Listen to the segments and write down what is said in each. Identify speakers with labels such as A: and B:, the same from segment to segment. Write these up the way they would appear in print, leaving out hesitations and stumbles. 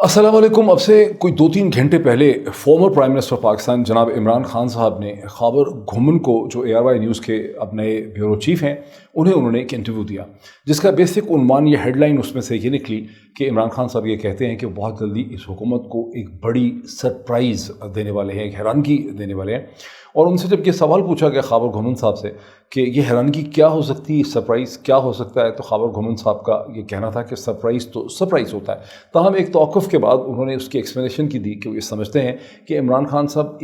A: अस्सलाम वालेकुम। अब से कोई 2-3 घंटे पहले फॉर्मर प्राइम मिनिस्टर पाकिस्तान जनाब इमरान खान साहब ने खैबर घुमन को, जो ARY न्यूज़ के अब नए ब्यूरो चीफ हैं, उन्होंने एक इंटरव्यू दिया जिसका बेसिक उन्वान या हेडलाइन उसमें से ये निकली कि इमरान खान साहब ये कहते हैं कि बहुत जल्दी इस हुकूमत को एक बड़ी सरप्राइज़ देने वाले हैं, एक हैरानगी देने वाले हैं। और उनसे जब ये सवाल पूछा गया खैबर घुमन साहब से कि ये हैरानगी क्या हो सकती है, सरप्राइज़ क्या हो सकता है, तो खैबर घुमन साहब का ये कहना था कि सरप्राइज़ तो सरप्राइज़ होता है। ताहम एक तौक़ुफ़ के बाद उन्होंने उसकी एक्सप्लेनेशन की दी कि वो ये समझते हैं कि इमरान खान साहब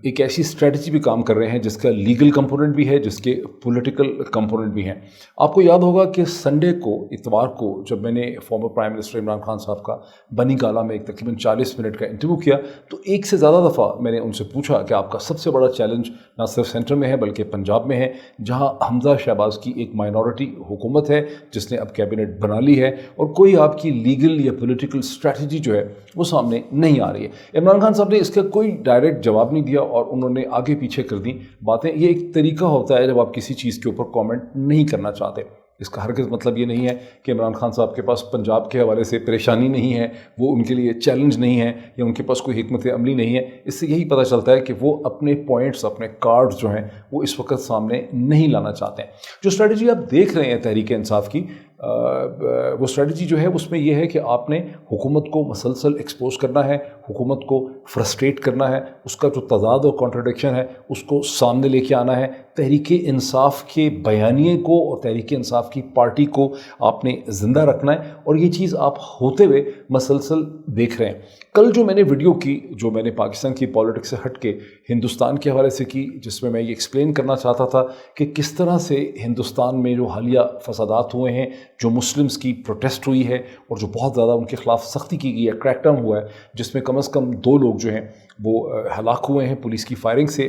A: एक ऐसी स्ट्रेटजी पे काम कर रहे हैं जिसका लीगल कंपोनेंट भी है, जिसके पॉलिटिकल कंपोनेंट भी हैं। आपको याद होगा कि संडे को, इतवार को, जब मैंने former prime minister Imran Khan साहब का बनी गाला में एक तकरीबन 40 मिनट का इंटरव्यू किया, तो एक से ज़्यादा दफ़ा मैंने उनसे पूछा कि आपका सबसे बड़ा चैलेंज ना सिर्फ सेंटर में है बल्कि पंजाब में है, जहाँ हमज़ा शहबाज की एक माइनॉरिटी हुकूमत है जिसने अब कैबिनेट बना ली है और कोई आपकी लीगल या पॉलिटिकल स्ट्रेटजी जो है वो सामने नहीं आ रही है। इमरान खान साहब ने इसका कोई डायरेक्ट जवाब नहीं दिया और उन्होंने आगे पीछे कर दी बातें। ये एक तरीका होता है जब आप किसी चीज़ के ऊपर कमेंट नहीं करना चाहते। इसका हरगिज़ मतलब ये नहीं है कि इमरान खान साहब के पास पंजाब के हवाले से परेशानी नहीं है, वो उनके लिए चैलेंज नहीं है या उनके पास कोई हिकमत अमली नहीं है। इससे यही पता चलता है कि वो अपने पॉइंट्स, अपने कार्ड्स जो हैं वो इस वक्त सामने नहीं लाना चाहते हैं। जो स्ट्रेटजी आप देख रहे हैं तहरीक इंसाफ की, वो स्ट्रेटजी जो है उसमें यह है कि आपने हुकूमत को मसलसल एक्सपोज करना है, हुकूमत को फ्रस्ट्रेट करना है, उसका जो तज़ाद और कॉन्ट्रडिक्शन है उसको सामने लेके आना है। तहरीक इंसाफ के बयानिए को और तहरीक इंसाफ की पार्टी को आपने ज़िंदा रखना है और ये चीज़ आप होते हुए मसलसल देख रहे हैं। कल जो मैंने वीडियो की, जो मैंने पाकिस्तान की पॉलिटिक्स से हट के हिंदुस्तान के हवाले से की, जिसमें मैं ये एक्सप्लेन करना चाहता था कि किस तरह से हिंदुस्तान में जो हालिया फसादात हुए हैं, जो मुस्लिम्स की प्रोटेस्ट हुई है और जो बहुत ज़्यादा उनके ख़िलाफ़ सख्ती की गई है, क्रैकडाउन हुआ है, जिसमें कम से कम 2 लोग जो हैं वो हलाक हुए हैं पुलिस की फायरिंग से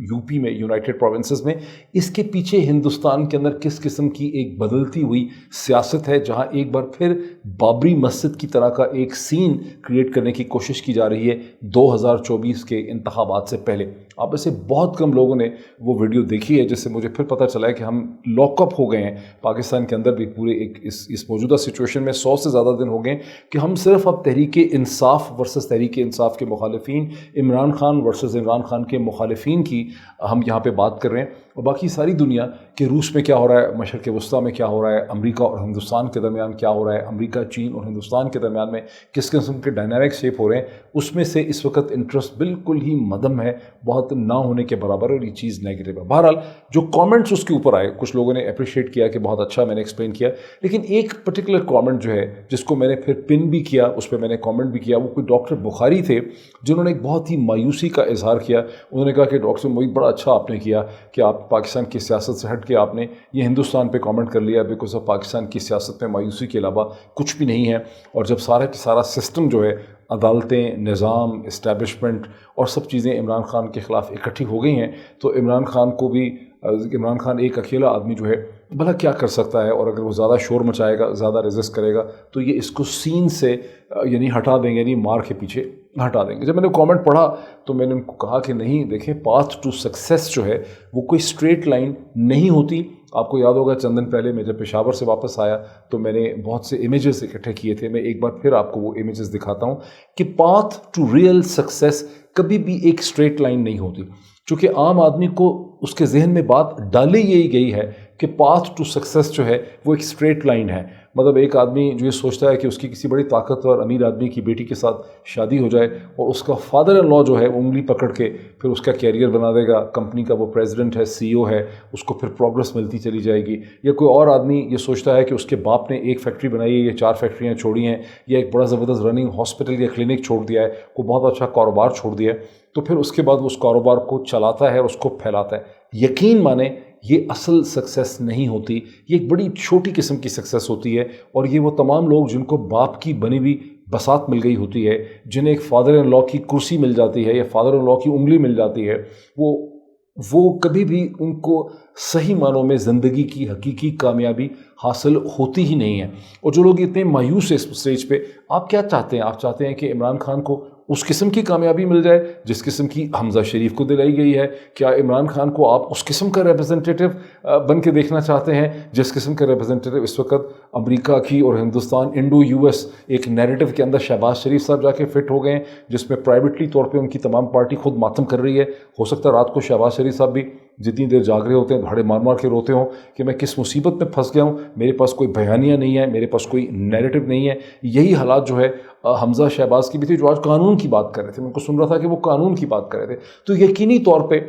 A: यूपी में, यूनाइटेड प्रोविंसेस में। इसके पीछे हिंदुस्तान के अंदर किस किस्म की एक बदलती हुई सियासत है, जहां एक बार फिर बाबरी मस्जिद की तरह का एक सीन क्रिएट करने की कोशिश की जा रही है 2024 के इंतखाबात से पहले। आप ऐसे बहुत कम लोगों ने वो वीडियो देखी है, जिससे मुझे फिर पता चला है कि हम लॉकअप हो गए हैं पाकिस्तान के अंदर भी। पूरे इस मौजूदा सिचुएशन में 100 से ज़्यादा दिन हो गए कि हम सिर्फ अब तहरीक इंसाफ वर्सेस तहरीक इंसाफ के मुखालिफिन, इमरान खान वर्सेस इमरान खान के मुखालिफिन की हम यहाँ पे बात कर रहे हैं, और बाकी सारी दुनिया कि रूस में क्या हो रहा है, मशरक़ वस्ता में क्या हो रहा है, अमेरिका और हिंदुस्तान के दरमियान क्या हो रहा है, अमेरिका, चीन और हिंदुस्तान के दरमियान में किस किस्म के डायनामिक्स शेप हो रहे हैं, उसमें से इस वक्त इंटरेस्ट बिल्कुल ही मदम है, बहुत ना होने के बराबर, और ये चीज़ नेगेटिव है। बहरहाल जो कमेंट्स उसके ऊपर आए, कुछ लोगों ने अप्रिशिएट किया कि बहुत अच्छा मैंने एक्सप्लेन किया, लेकिन एक पर्टिकुलर कमेंट जो है जिसको मैंने फिर पिन भी किया, उस पर मैंने कमेंट भी किया, वो कोई डॉक्टर बुखारी थे जिन्होंने एक बहुत ही मायूसी का इजहार किया। उन्होंने कहा कि डॉक्टर मोईद, बड़ा अच्छा आपने किया कि आप पाकिस्तान की सियासत से हट के आपने ये हिंदुस्तान पे कमेंट कर लिया, बिकॉज ऑफ पाकिस्तान की सियासत में मायूसी के अलावा कुछ भी नहीं है। और जब सारा का सारा सिस्टम जो है, अदालतें, निज़ाम, इस्टेब्लिशमेंट और सब चीज़ें इमरान खान के ख़िलाफ़ इकट्ठी हो गई हैं, तो इमरान खान को भी, इमरान खान एक अकेला आदमी जो है भला क्या कर सकता है, और अगर वो ज़्यादा शोर मचाएगा, ज़्यादा रेजिस्ट करेगा, तो ये इसको सीन से यानी हटा देंगे, यानी मार के पीछे हटा देंगे। जब मैंने कमेंट पढ़ा तो मैंने उनको कहा कि नहीं, देखें, पाथ टू सक्सेस जो है वो कोई स्ट्रेट लाइन नहीं होती। आपको याद होगा चंद दिन पहले मैं जब पेशावर से वापस आया तो मैंने बहुत से इमेजेस इकट्ठे किए थे। मैं एक बार फिर आपको वो इमेजेस दिखाता हूँ कि पाथ टू रियल सक्सेस कभी भी एक स्ट्रेट लाइन नहीं होती, क्योंकि आम आदमी को उसके जहन में बात डाली यही गई है कि पाथ टू सक्सेस जो है वो एक स्ट्रेट लाइन है। मतलब एक आदमी जो ये सोचता है कि उसकी किसी बड़ी ताकतवर अमीर आदमी की बेटी के साथ शादी हो जाए और उसका फादर इन लॉ जो है उंगली पकड़ के फिर उसका कैरियर बना देगा, कंपनी का वो प्रेसिडेंट है, CEO है, उसको फिर प्रोग्रेस मिलती चली जाएगी। या कोई और आदमी ये सोचता है कि उसके बाप ने एक फैक्ट्री बनाई है या 4 फैक्ट्रियाँ छोड़ी हैं, या एक बड़ा ज़बरदस्त रनिंग हॉस्पिटल या क्लिनिक छोड़ दिया है, कोई बहुत अच्छा कारोबार छोड़ दिया है, तो फिर उसके बाद वो उस कारोबार को चलाता है और उसको फैलाता है। यकीन माने ये असल सक्सेस नहीं होती, ये एक बड़ी छोटी किस्म की सक्सेस होती है। और ये वो तमाम लोग जिनको बाप की बनी हुई बसात मिल गई होती है, जिन्हें एक फादर इन लॉ की कुर्सी मिल जाती है या फादर इन लॉ की उंगली मिल जाती है, वो कभी भी उनको सही मानों में ज़िंदगी की हकीकी कामयाबी हासिल होती ही नहीं है। और जो लोग इतने मायूस है इस स्टेज पे, आप क्या चाहते हैं? आप चाहते हैं कि इमरान खान को اس قسم کی کامیابی مل جائے جس قسم کی حمزہ شریف کو دلائی گئی ہے؟ کیا عمران خان کو آپ اس قسم کا ریپرزنٹیٹیو بن کے دیکھنا چاہتے ہیں جس قسم کا ریپرزنٹیٹیو اس وقت امریکہ کی اور ہندوستان انڈو یو ایس ایک نیریٹو کے اندر شہباز شریف صاحب جا کے فٹ ہو گئے ہیں، جس میں پرائیویٹلی طور پہ ان کی تمام پارٹی خود ماتم کر رہی ہے؟ ہو سکتا ہے رات کو شہباز شریف صاحب بھی جتنی دیر جاگ رہے ہوتے ہیں دھاڑے مار مار کے روتے ہوں کہ میں کس مصیبت میں پھنس گیا ہوں، میرے پاس کوئی بیانیہ نہیں ہے، میرے پاس کوئی نیریٹو نہیں ہے۔ یہی حالات جو ہے حمزہ شہباز کی بھی تھی، جو آج قانون کی بات کر رہے تھے، میں کو سن رہا تھا کہ وہ قانون کی بات کر رہے تھے۔ تو یقینی طور پہ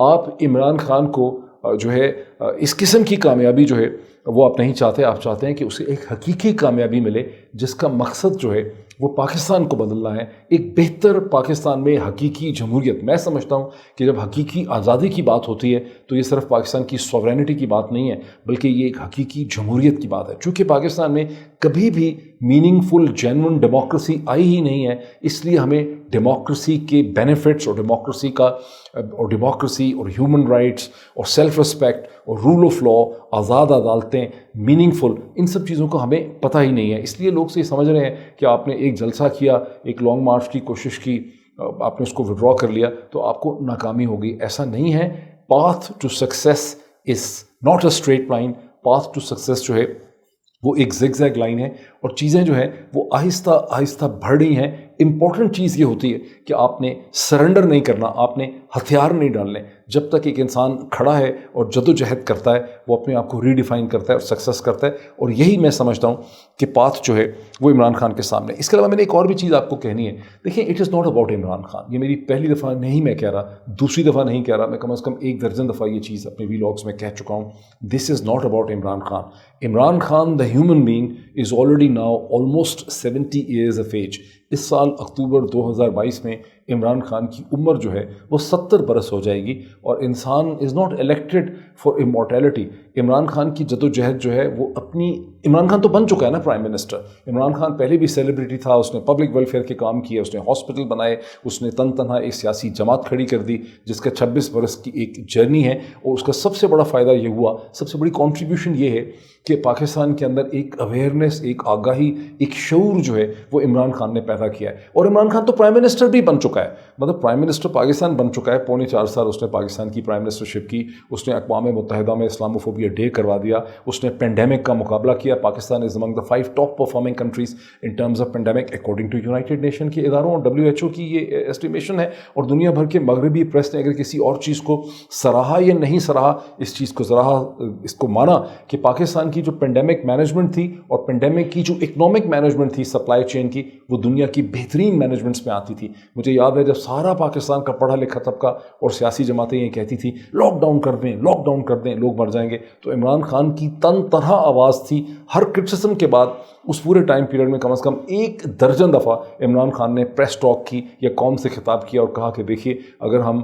A: آپ عمران خان کو جو ہے اس قسم کی کامیابی جو ہے وہ آپ نہیں چاہتے، آپ چاہتے ہیں کہ اسے ایک حقیقی کامیابی ملے جس کا مقصد جو ہے وہ پاکستان کو بدلنا ہے، ایک بہتر پاکستان میں حقیقی جمہوریت۔ میں سمجھتا ہوں کہ جب حقیقی آزادی کی بات ہوتی ہے تو یہ صرف پاکستان کی سوورینٹی کی بات نہیں ہے، بلکہ یہ ایک حقیقی جمہوریت کی بات ہے۔ چونکہ پاکستان میں کبھی بھی میننگ فل جینون ڈیموکریسی آئی ہی نہیں ہے، اس لیے ہمیں ڈیموکریسی کے بینیفٹس اور ڈیموکریسی اور ہیومن رائٹس اور سیلف رسپیکٹ اور رول آف لا، آزاد عدالتیں، میننگ فل، ان سب چیزوں کا ہمیں پتہ ہی نہیں ہے۔ اس لیے لوگ سے یہ سمجھ رہے ہیں کہ آپ نے ایک جلسہ کیا، ایک لانگ مارچ کی کوشش کی، آپ نے اس کو وڈرا کر لیا تو آپ کو ناکامی ہوگی۔ ایسا نہیں ہے۔ Path to success is not a straight line. Path to success جو ہے وہ ایک زگ زیگ لائن ہے، اور چیزیں جو ہیں وہ آہستہ آہستہ بڑھ رہی ہیں۔ امپورٹنٹ چیز یہ ہوتی ہے کہ آپ نے سرنڈر نہیں کرنا، آپ نے ہتھیار نہیں ڈالنے۔ جب تک ایک انسان کھڑا ہے اور جد و جہد کرتا ہے، وہ اپنے آپ کو ریڈیفائن کرتا ہے اور سکسیس کرتا ہے، اور یہی میں سمجھتا ہوں کہ پاتھ جو ہے وہ عمران خان کے سامنے۔ اس کے علاوہ میں نے ایک اور بھی چیز آپ کو کہنی ہے۔ دیکھیں، it is not about Imran Khan. یہ میری پہلی دفعہ نہیں میں کہہ رہا، دوسری دفعہ نہیں کہہ رہا، میں کم از کم ایک درجن دفعہ یہ چیز اپنے ویلاگس میں کہہ چکا ہوں۔ This is not about Imran Khan. Imran Khan the human being is already now almost 70 years of age. اس سال اکتوبر 2022 میں عمران خان کی عمر جو ہے وہ 70 برس ہو جائے گی، اور انسان is not elected for امورٹیلٹی۔ Imran Khan کی جد و جہد جو ہے وہ عمران خان تو بن چکا ہے نا پرائم منسٹر۔ عمران خان پہلے بھی سیلیبریٹی تھا، اس نے پبلک ویلفیئر کے کام کیے، اس نے ہاسپٹل بنائے، اس نے تنہا ایک سیاسی جماعت کھڑی کر دی جس کا 26 برس کی ایک جرنی ہے، اور اس کا سب سے بڑا فائدہ یہ ہوا، سب سے بڑی کنٹریبیوشن یہ ہے کہ پاکستان کے اندر ایک اویئرنیس، ایک آگاہی، ایک شعور جو ہے وہ عمران خان نے پیدا کیا ہے۔ اور عمران خان تو پرائم منسٹر بھی بن چکا ہے، مطلب پرائم منسٹر پاکستان بن چکا ہے۔ پونے 4 سال اس نے پاکستان کی پرائم منسٹرشپ کی، اس نے اقوام متحدہ میں اسلاموفوبیا ڈے کروا دیا، اس نے پینڈیمک کا مقابلہ کیا۔ Pakistan is among the 5 top performing countries in terms of pandemic according to United Nation کے اداروں اور WHO کی یہ ایسٹیمیشن ہے۔ اور دنیا بھر کے مغربی پریس نے اگر کسی اور چیز کو سراہا یا نہیں سراہا، اس چیز کو اس کو مانا کہ پاکستان کی جو پینڈیمک مینجمنٹ تھی اور پینڈیمک کی جو اکنامک مینجمنٹ تھی سپلائی چین کی، وہ دنیا کی بہترین مینجمنٹس میں آتی تھی۔ مجھے یاد ہے جب سارا پاکستان کا پڑھا لکھا طبقہ اور سیاسی جماعتیں یہ کہتی تھی لاک ڈاؤن کر دیں، لاک ڈاؤن کر دیں، لوگ مر جائیں گے، تو عمران خان کی تنہا آواز تھی۔ ہر کرٹیسزم کے بعد اس پورے ٹائم پیریڈ میں کم از کم 1 درجن دفعہ عمران خان نے پریس ٹاک کی یا قوم سے خطاب کیا اور کہا کہ دیکھیے، اگر ہم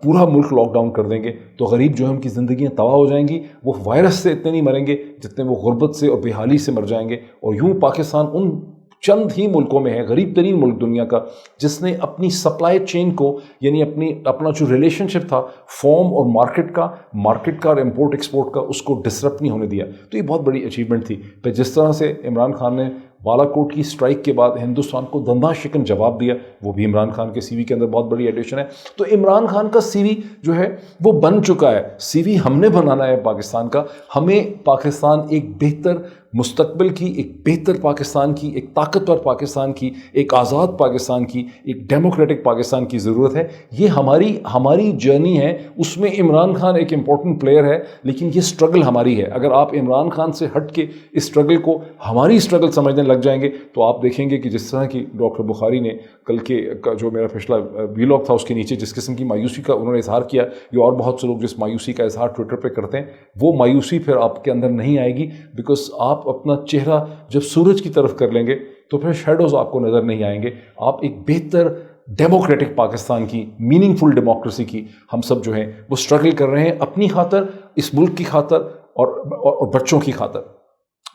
A: پورا ملک لاک ڈاؤن کر دیں گے تو غریب جو ہے ان کی زندگیاں تباہ ہو جائیں گی، وہ وائرس سے اتنے نہیں مریں گے جتنے وہ غربت سے اور بے حالی سے مر جائیں گے۔ اور یوں پاکستان ان چند ہی ملکوں میں ہے، غریب ترین ملک دنیا کا، جس نے اپنی سپلائی چین کو، یعنی اپنا جو ریلیشن شپ تھا فارم اور مارکیٹ کا اور امپورٹ ایکسپورٹ کا، اس کو ڈسرپٹ نہیں ہونے دیا۔ تو یہ بہت بڑی اچیومنٹ تھی۔ پھر جس طرح سے عمران خان نے بالا کوٹ کی اسٹرائک کے بعد ہندوستان کو دنداں شکن جواب دیا، وہ بھی عمران خان کے سی وی کے اندر بہت بڑی ایڈیشن ہے۔ تو عمران خان کا سی وی جو ہے وہ بن چکا ہے۔ سی وی ہم نے بنانا ہے پاکستان کا۔ ہمیں پاکستان ایک بہتر مستقبل کی، ایک بہتر پاکستان کی، ایک طاقتور پاکستان کی، ایک آزاد پاکستان کی، ایک ڈیموکریٹک پاکستان کی ضرورت ہے۔ یہ ہماری جرنی ہے، اس میں عمران خان ایک امپورٹنٹ پلیئر ہے، لیکن یہ سٹرگل ہماری ہے۔ اگر آپ عمران خان سے ہٹ کے اس سٹرگل کو ہماری سٹرگل سمجھنے لگ جائیں گے تو آپ دیکھیں گے کہ جس طرح کی ڈاکٹر بخاری نے کل کے جو میرا پچھلا ویلاگ تھا اس کے نیچے جس قسم کی مایوسی کا انہوں نے اظہار کیا، یا اور بہت سے لوگ جس مایوسی کا اظہار ٹویٹر پہ کرتے ہیں، وہ مایوسی پھر آپ کے اندر نہیں آئے گی، بیکاز آپ اپنا چہرہ جب سورج کی طرف کر لیں گے تو پھر شیڈوز آپ کو نظر نہیں آئیں گے۔ آپ ایک بہتر ڈیموکریٹک پاکستان کی، میننگ فل ڈیموکریسی کی ہم سب جو ہیں وہ سٹرگل کر رہے ہیں، اپنی خاطر، اس ملک کی خاطر اور بچوں کی خاطر۔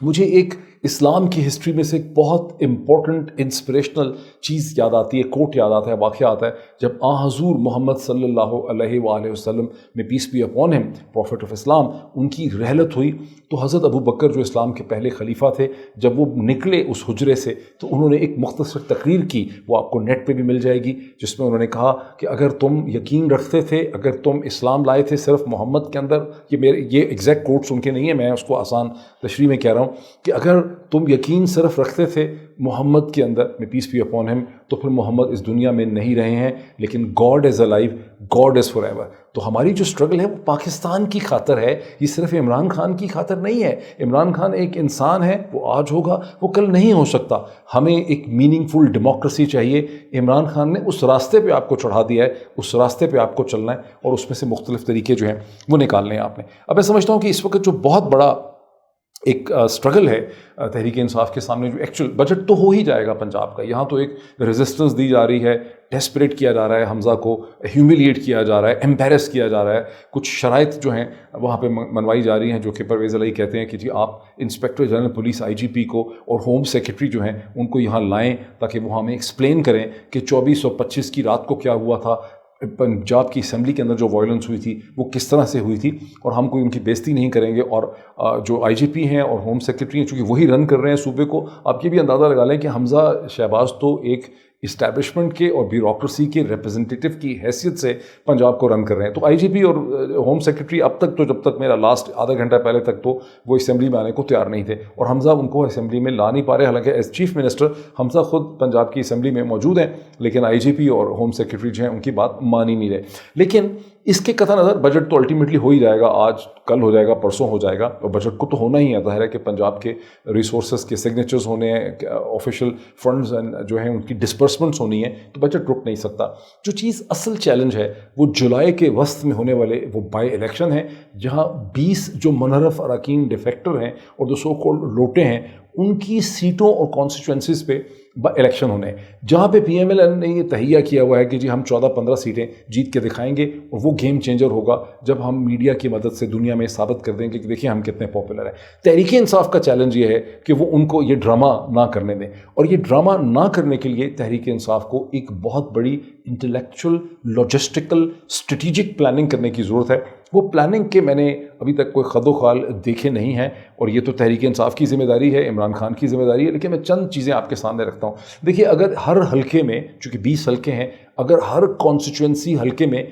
A: مجھے ایک اسلام کی ہسٹری میں سے ایک بہت امپورٹنٹ انسپریشنل چیز یاد آتی ہے، کوٹ یاد آتا ہے، واقعہ آتا ہے جب حضور محمد صلی اللہ علیہ وآلہ وسلم میں پیس بی اپون ہم، پروفٹ آف اسلام، ان کی رحلت ہوئی تو حضرت ابو بکر جو اسلام کے پہلے خلیفہ تھے، جب وہ نکلے اس حجرے سے تو انہوں نے ایک مختصر تقریر کی، وہ آپ کو نیٹ پہ بھی مل جائے گی، جس میں انہوں نے کہا کہ اگر تم یقین رکھتے تھے، اگر تم اسلام لائے تھے صرف محمد کے اندر، یہ ایگزیکٹ کوٹ سن کے نہیں ہے، میں اس کو آسان تشریح میں کہہ رہا ہوں کہ اگر تم یقین صرف رکھتے تھے محمد کے اندر میں پیس بی اپون ہم، تو پھر محمد اس دنیا میں نہیں رہے ہیں، لیکن God is alive, God is for ever. تو ہماری جو اسٹرگل ہے وہ پاکستان کی خاطر ہے، یہ صرف عمران خان کی خاطر نہیں ہے۔ عمران خان ایک انسان ہے، وہ آج ہوگا، وہ کل نہیں ہو سکتا۔ ہمیں ایک میننگ فل ڈیموکریسی چاہیے۔ عمران خان نے اس راستے پہ آپ کو چڑھا دیا ہے، اس راستے پہ آپ کو چلنا ہے، اور اس میں سے مختلف طریقے جو ہیں وہ نکالنے ہیں آپ نے۔ اب میں سمجھتا ہوں کہ اس وقت جو بہت بڑا ایک اسٹرگل ہے تحریک انصاف کے سامنے، جو ایکچوئل بجٹ تو ہو ہی جائے گا پنجاب کا، یہاں تو ایک ریزسٹنس دی جا رہی ہے، ڈیسپریٹ کیا جا رہا ہے، حمزہ کو ہیوملیٹ کیا جا رہا ہے، ایمبیرس کیا جا رہا ہے، کچھ شرائط جو ہیں وہاں پہ منوائی جا رہی ہیں، جو کہ پرویز الہی کہتے ہیں کہ جی آپ انسپیکٹر جنرل پولیس IGP کو اور ہوم سیکرٹری جو ہیں ان کو یہاں لائیں تاکہ وہ ہمیں ایکسپلین کریں کہ 24 اور 25 کی رات کو کیا ہوا تھا، پنجاب کی اسمبلی کے اندر جو وائلنس ہوئی تھی وہ کس طرح سے ہوئی تھی، اور ہم کوئی ان کی بےزتی نہیں کریں گے۔ اور جو IGP ہیں اور ہوم سیکرٹری ہیں، چونکہ وہی رن کر رہے ہیں صوبے کو، آپ یہ بھی اندازہ لگا لیں کہ حمزہ شہباز تو ایک اسٹیبلشمنٹ کے اور بیوروکریسی کے ریپرزنٹیٹیو کی حیثیت سے پنجاب کو رن کر رہے ہیں۔ تو IGP اور ہوم سیکرٹری اب تک تو، جب تک میرا لاسٹ آدھا گھنٹہ پہلے تک تو وہ اسمبلی میں آنے کو تیار نہیں تھے، اور حمزہ ان کو اسمبلی میں لا نہیں پا رہے، حالانکہ ایز چیف منسٹر حمزہ خود پنجاب کی اسمبلی میں موجود ہیں، لیکن IGP اور ہوم سیکرٹری جو ہیں ان کی بات مان ہی نہیں رہے۔ لیکن اس کے قطع نظر بجٹ تو الٹیمیٹلی ہو ہی جائے گا، آج کل ہو جائے گا، پرسوں ہو جائے گا، اور بجٹ کو تو ہونا ہی ہے۔ ظاہر ہے کہ پنجاب کے ریسورسز کے سگنیچرز ہونے ہیں، آفیشیل فنڈز جو ہیں ان کی ڈسپرسمنٹس ہونی ہیں، تو بجٹ رک نہیں سکتا۔ جو چیز اصل چیلنج ہے وہ جولائی کے وسط میں ہونے والے وہ بائی الیکشن ہیں، جہاں 20 جو منحرف اراکین ڈیفیکٹر ہیں اور جو سو کالڈ لوٹے ہیں، ان کی سیٹوں اور کانسٹیچوئنسیز پہ الیکشن ہونے ہیں، جہاں پہ PML نے یہ تہیہ کیا ہوا ہے کہ جی ہم 14-15 سیٹیں جیت کے دکھائیں گے، اور وہ گیم چینجر ہوگا جب ہم میڈیا کی مدد سے دنیا میں ثابت کر دیں گے کہ دیکھیں ہم کتنے پاپولر ہیں۔ تحریک انصاف کا چیلنج یہ ہے کہ وہ ان کو یہ ڈرامہ نہ کرنے دیں، اور یہ ڈرامہ نہ کرنے کے لیے تحریک انصاف کو ایک بہت بڑی انٹلیکچوئل، لاجسٹیکل، اسٹریٹجک پلاننگ کرنے کی ضرورت ہے۔ وہ پلاننگ کے میں نے ابھی تک کوئی خد و خال دیکھے نہیں ہیں، اور یہ تو تحریک انصاف کی ذمہ داری ہے، عمران خان کی ذمہ داری ہے، لیکن میں چند چیزیں آپ کے سامنے رکھتا ہوں۔ دیکھیے، اگر ہر حلقے میں، چونکہ 20 حلقے ہیں، اگر ہر کانسٹیچوئنسی حلقے میں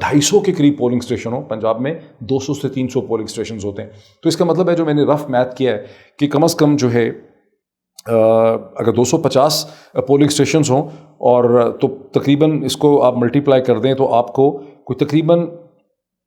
A: 250 کے قریب پولنگ اسٹیشن ہوں، پنجاب میں 200 سے 300 پولنگ اسٹیشنز ہوتے ہیں، تو اس کا مطلب ہے، جو میں نے رف میتھ کیا ہے، کہ کم از کم جو ہے اگر 250 پولنگ اسٹیشنز ہوں، اور تو تقریباً اس کو آپ ملٹیپلائی کر دیں تو آپ کو کوئی تقریباً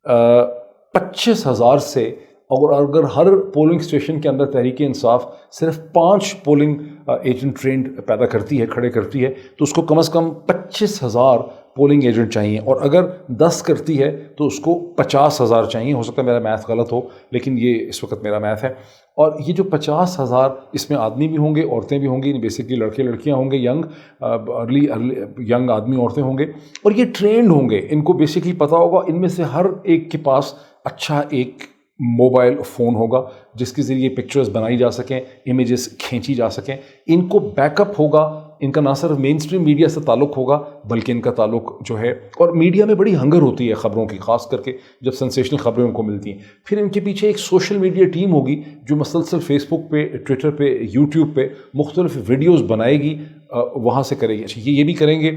A: 25,000 سے، اور اگر ہر پولنگ اسٹیشن کے اندر تحریک انصاف صرف 5 پولنگ ایجنٹ ٹرینڈ پیدا کرتی ہے، کھڑے کرتی ہے، تو اس کو کم از کم 25,000 پولنگ ایجنٹ چاہیے، اور اگر 10 کرتی ہے تو اس کو 50,000 چاہیے۔ ہو سکتا ہے میرا میتھ غلط ہو، لیکن یہ اس وقت میرا میتھ ہے۔ اور یہ جو 50,000، اس میں آدمی بھی ہوں گے، عورتیں بھی ہوں گی، بیسکلی لڑکے لڑکیاں ہوں گے، ارلی ینگ آدمی عورتیں ہوں گے، اور یہ ٹرینڈ ہوں گے، ان کو بیسکلی پتہ ہوگا، ان میں سے ہر ایک کے پاس اچھا ایک موبائل فون ہوگا جس کے ذریعے پکچرز بنائی جا سکیں، امیجز کھینچی جا سکیں، ان کو بیک اپ ہوگا، ان کا نہ صرف مین اسٹریم میڈیا سے تعلق ہوگا بلکہ ان کا تعلق جو ہے، اور میڈیا میں بڑی ہنگر ہوتی ہے خبروں کی، خاص کر کے جب سنسیشنل خبریں ان کو ملتی ہیں، پھر ان کے پیچھے ایک سوشل میڈیا ٹیم ہوگی جو مسلسل فیس بک پہ، ٹویٹر پہ، یوٹیوب پہ مختلف ویڈیوز بنائے گی، وہاں سے کرے گی۔ اچھا، یہ بھی کریں گے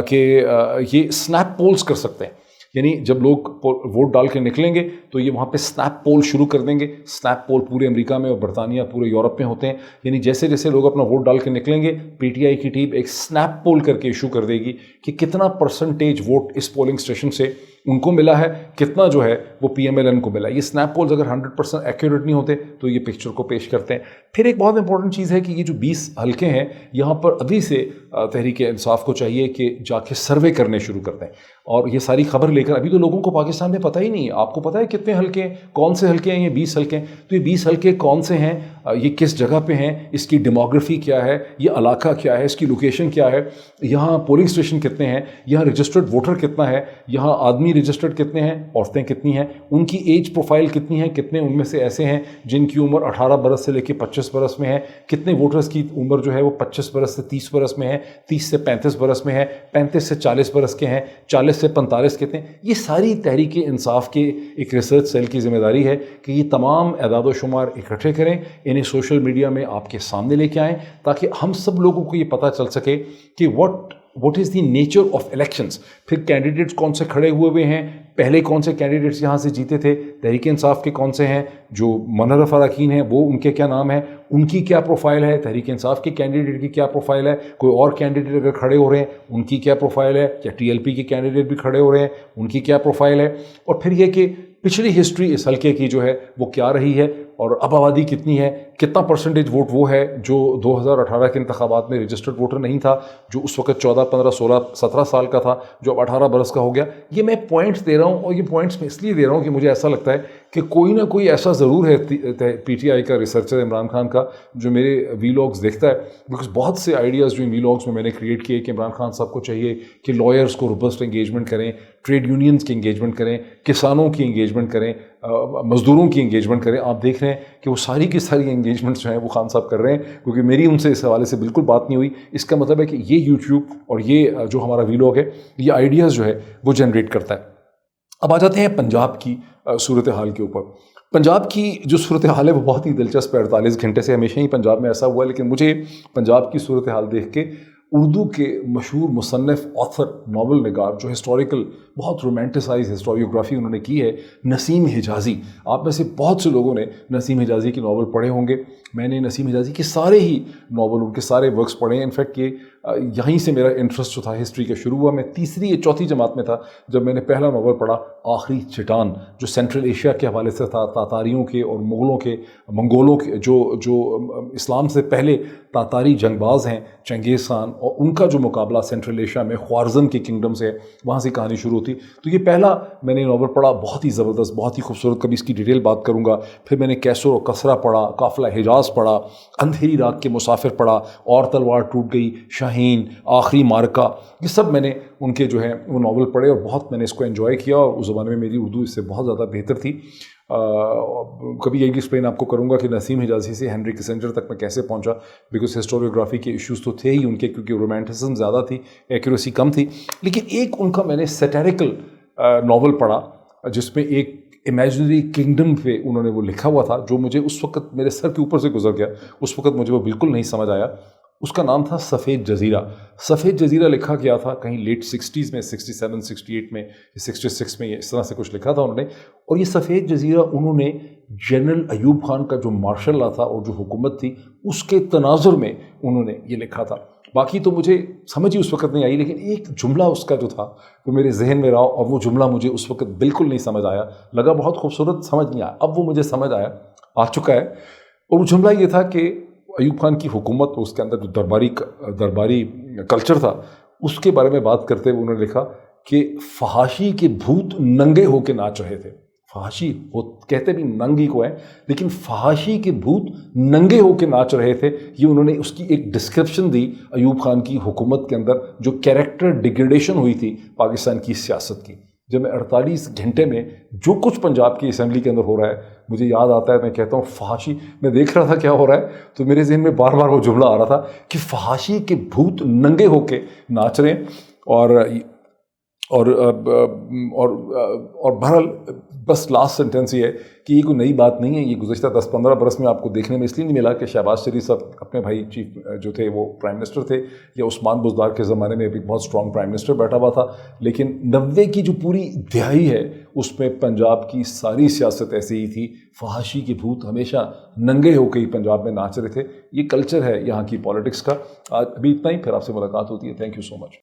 A: کہ یہ اسنیپ پولز کر سکتے ہیں، یعنی جب لوگ ووٹ ڈال کے نکلیں گے تو یہ وہاں پہ سنیپ پول شروع کر دیں گے۔ سنیپ پول پورے امریکہ میں اور برطانیہ، پورے یورپ میں ہوتے ہیں، یعنی جیسے جیسے لوگ اپنا ووٹ ڈال کے نکلیں گے، PTI کی ٹیم ایک سنیپ پول کر کے ایشو کر دے گی کہ کتنا پرسنٹیج ووٹ اس پولنگ اسٹیشن سے ان کو ملا ہے، کتنا جو ہے وہ PMLN کو ملا ہے۔ یہ سنیپ پولز اگر 100% ایکوریٹ نہیں ہوتے تو یہ پکچر کو پیش کرتے ہیں۔ پھر ایک بہت امپورٹنٹ چیز ہے کہ یہ جو 20 حلقے ہیں، یہاں پر ابھی سے تحریک انصاف کو چاہیے کہ جا کے سروے کرنے شروع کر دیں، اور یہ ساری خبر لے کر، ابھی تو لوگوں کو پاکستان میں پتہ ہی نہیں ہے، آپ کو پتہ ہے کتنے حلقے ہیں، کون سے حلقے ہیں؟ یہ 20 حلقے ہیں، تو یہ 20 حلقے کون سے ہیں، یہ کس جگہ پہ ہیں، اس کی ڈیموگرافی کیا ہے، یہ علاقہ کیا ہے، اس کی لوکیشن کیا ہے، یہاں پولنگ اسٹیشن کتنے ہیں، یہاں رجسٹرڈ ووٹر کتنا ہے، یہاں آدمی आदमी रजिस्टर्ड कितने हैं, औरतें कितनी हैं, उनकी एज प्रोफाइल कितनी है, कितने उनमें से ऐसे हैं जिनकी उम्र 18 बरस से लेकर 25 बरस में है, कितने वोटर्स की उम्र जो है वो 25 बरस से 30 बरस में है, 30 से 35 बरस में है, 35 से 40 बरस के हैं, 40 से 45 कितने। ये सारी तहरीक इंसाफ के एक रिसर्च सेल की जिम्मेदारी है कि ये तमाम एदाद व शुमार इकट्ठे करें, इन्हें सोशल मीडिया में आपके सामने लेके आएँ, ताकि हम सब लोगों को ये पता चल सके कि what is the nature of elections. फिर कैंडिडेट्स कौन से खड़े हुए हैं, पहले कौन से कैंडिडेट्स यहाँ से जीते थे, तहरीक इंसाफ के कौन से हैं, जो मुनर्रफ अरकान हैं वो उनके क्या नाम है, उनकी क्या प्रोफाइल है, तहरीक इंसाफ के कैंडिडेट की क्या प्रोफाइल है, कोई और कैंडिडेट अगर खड़े हो रहे हैं उनकी क्या प्रोफाइल है, या TLP के कैंडिडेट भी खड़े हो रहे हैं उनकी क्या प्रोफाइल है, और फिर ये कि पिछली हिस्ट्री इस हल्के की जो है वो क्या रही है, और अब आबादी कितनी है, कितना परसेंटेज वोट वो है जो 2018 के इंतखाबात में रजिस्टर्ड वोटर नहीं था, जो उस वक्त 14, 15, 16, 17 साल का था, जो अब 18 बरस का हो गया। ये मैं पॉइंट्स दे रहा हूँ, और ये पॉइंट्स मैं इसलिए दे रहा हूँ कि मुझे ऐसा लगता है कि कोई ना कोई ऐसा ज़रूर है PTI का रिसर्चर इमरान खान का जो मेरे वीलॉग्स देखता है, बिकॉज बहुत से आइडियाज़ जो इन वीलॉग्स में मैंने क्रिएट किए कि इमरान खान साहब को चाहिए कि लॉयर्स को रोबस्ट एंगेजमेंट करें, ट्रेड यूनियंस की एंगेजमेंट करें, किसानों की एंगेजमेंट करें, मज़दूरों की एंगेजमेंट करें। आप देख रहे हैं कि वो सारी की सारी एंगेजमेंट्स जो हैं वो खान साहब कर रहे हैं, क्योंकि मेरी उनसे इस हवाले से बिल्कुल बात नहीं हुई। इसका मतलब है कि ये यूट्यूब और ये जो हमारा वीलॉग है ये आइडियाज़ जो है वो जनरेट करता है। अब आ जाते हैं पंजाब की सूरत हाल के ऊपर। पंजाब की जो सूरत हाल है वो बहुत ही दिलचस्प है। 48 घंटे से हमेशा ही पंजाब में ऐसा हुआ है, लेकिन मुझे पंजाब की सूरत हाल देख के उर्दू के मशहूर मुसन्निफ, ऑथर, नावल निगार, जो हिस्टोरिकल बहुत रोमांटिसाइज हिस्टोरियोग्राफी उन्होंने की है, नसीम हिजाज़ी। आप में से बहुत से लोगों ने नसीम हिजाज़ी के नावल पढ़े होंगे। मैंने नसीम हिजाज़ी के सारे ही नावल, उनके सारे वर्क्स पढ़े हैं। इनफैक्ट ये यहीं से मेरा इंटरेस्ट जो था हिस्ट्री का शुरू हुआ। मैं 3री या 4थी जमात में था जब मैंने पहला नावल पढ़ा, आखिरी चट्टान, जो सेंट्रल एशिया के हवाले से था, तातारियों के और मुग़लों के, मंगोलों के, जो इस्लाम से पहले तातारी जंगबाज हैं, चंगेज़ खान, और उनका जो मुकाबला सेंट्रल एशिया में ख्वारज़म के किंगडम से, वहाँ से कहानी शुरू होती। तो ये पहला मैंने नावल पढ़ा, बहुत ही ज़बरदस्त, बहुत ही खूबसूरत। कभी इसकी डिटेल बात करूँगा। फिर मैंने कैसर और कसरा पढ़ा, काफ़िला हिजाज पढ़ा, अंधेरी रात के मुसाफिर पढ़ा, और तलवार टूट गई, शाहीन, आखिरी मार्का, ये सब मैंने उनके जो है वो नावल पढ़े और बहुत मैंने इसको एंजॉय किया। और उस ज़माने में मेरी उर्दू इससे बहुत ज़्यादा बेहतर थी। कभी यही एक्सप्लेन आपको करूँगा कि नसीम हिजाज़ी से हेनरी किसिंजर तक मैं कैसे पहुँचा, बिकॉज हिस्टोरियोग्राफी के इश्यूज़ तो थे ही उनके, क्योंकि रोमांटिसिज्म ज़्यादा थी, एक्यूरेसी कम थी। लेकिन एक उनका मैंने सैटिरिकल नावल पढ़ा जिसमें एक इमेजिनरी किंगडम पे उन्होंने वो लिखा हुआ था, जो मुझे उस वक्त मेरे सर के ऊपर से गुजर गया। उस वक्त मुझे वो बिल्कुल नहीं समझ आया। उसका नाम था सफ़ेद जज़ीरा। सफ़ेद जज़ीरा लिखा गया था कहीं लेट 60s में, 67, 68 में, 66 में, इस तरह से कुछ लिखा था उन्होंने। और ये सफ़ेद जज़ीरा उन्होंने जनरल अयूब खान का जो मार्शल लॉ था और जो हुकूमत थी उसके तनाजुर में उन्होंने ये लिखा था। बाकी तो मुझे समझ ही उस वक्त नहीं आई, लेकिन एक जुमला उसका जो था वो मेरे जहन में रहा, और वो जुमला मुझे उस वक्त बिल्कुल नहीं समझ आया। लगा बहुत खूबसूरत, समझ नहीं आया। अब वो मुझे समझ आ चुका है। और वो जुमला ये था कि अयूब खान की हुकूमत, उसके अंदर जो दरबारी कल्चर था, उसके बारे में बात करते हुए उन्होंने लिखा कि फहाशी के भूत नंगे होकर नाच रहे थे। फहाशी, वो कहते भी नंगी को है, लेकिन फहाशी के भूत नंगे होकर नाच रहे थे। ये उन्होंने उसकी एक डिस्क्रिप्शन दी अयूब खान की हुकूमत के अंदर, जो कैरेक्टर डिग्रेडेशन हुई थी पाकिस्तान की सियासत की। जब मैं 48 घंटे में जो कुछ पंजाब की असेंबली के अंदर हो रहा है मुझे याद आता है, मैं कहता हूँ फहाशी, मैं देख रहा था क्या हो रहा है, तो मेरे जहन में बार बार वो जुमला आ रहा था कि फहाशी के भूत नंगे होके नाच रहे हैं। और बहरहाल बस लास्ट सेंटेंस ये है कि ये कोई नई बात नहीं है। ये गुज़श्ता 10-15 बरस में आपको देखने में इसलिए नहीं मिला कि शहबाज शरीफ साहब अपने भाई चीफ जो थे वो प्राइम मिनिस्टर थे, या उस्मान बुज़दार के ज़माने में भी बहुत स्ट्रॉन्ग प्राइम मिनिस्टर बैठा हुआ था। लेकिन 90 की जो पूरी दिहाई है उसमें पंजाब की सारी सियासत ऐसे ही थी। फहाशी के भूत हमेशा नंगे होकर ही पंजाब में नाच रहे थे। ये कल्चर है यहाँ की पॉलिटिक्स का। आज अभी इतना ही, फिर आपसे मुलाकात होती है। Thank you so much.